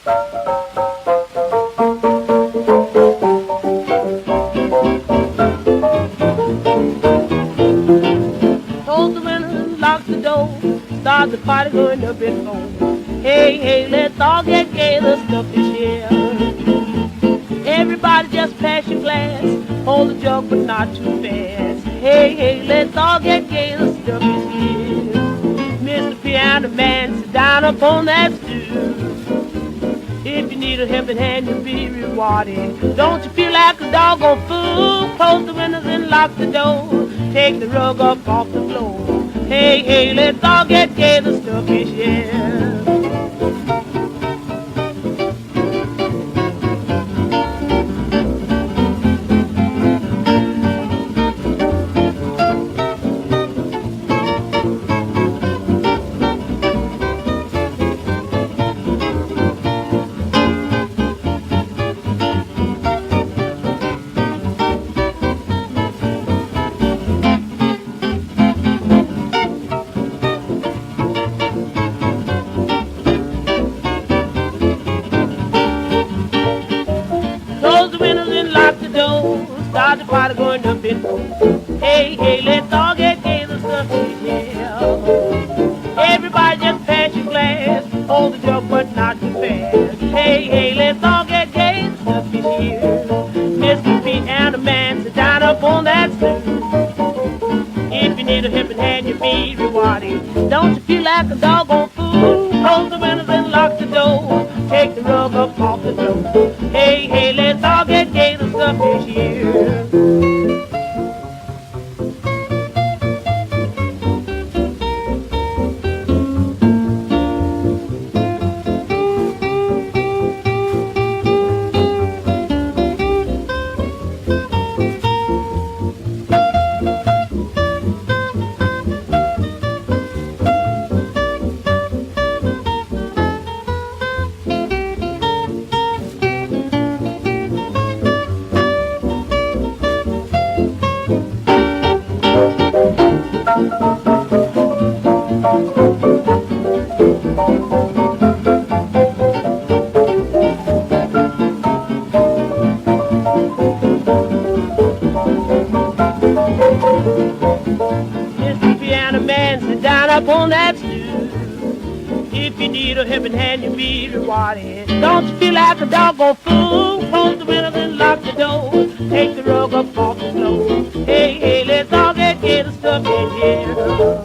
Close the windows, lock the door, start the party going up in smoke. Hey, hey, let's all get gay, the stuff is here. Everybody just pass your glass, hold the jug but not too fast. Hey, hey, let's all get gay, the stuff is here. Mr. Piano Man, sit down upon that stool. If you need a helping hand, you'll be rewarded. Don't you feel like a doggone fool? Close the windows and lock the door. Take the rug up off the floor. Hey, hey, let's all get gay, the stuff is here. Close the windows and lock the door. Start the party going up in smoke. Hey, hey, let's all get gay, the stuff is here. Everybody just pass your glass, hold the jug but not too fast. Hey, hey, let's all get gay, the stuff is here. Mr. Pete and the man, sit down up on that stool. If you need a helping hand, you'll be rewarded. Don't you feel like a doggone fool? Close the windows and lock the door. Take the rug up off the floor. Hey, hey, let's all get gay, the stuff is here. Mr. Piano Man, sit down up on that stool. If you need a helping hand, you'll be rewarded. Don't you feel like a doggone fool? Close the windows and lock the door. Take the rug up off the floor. Hey, hey, let's all get gay, the stuff is here.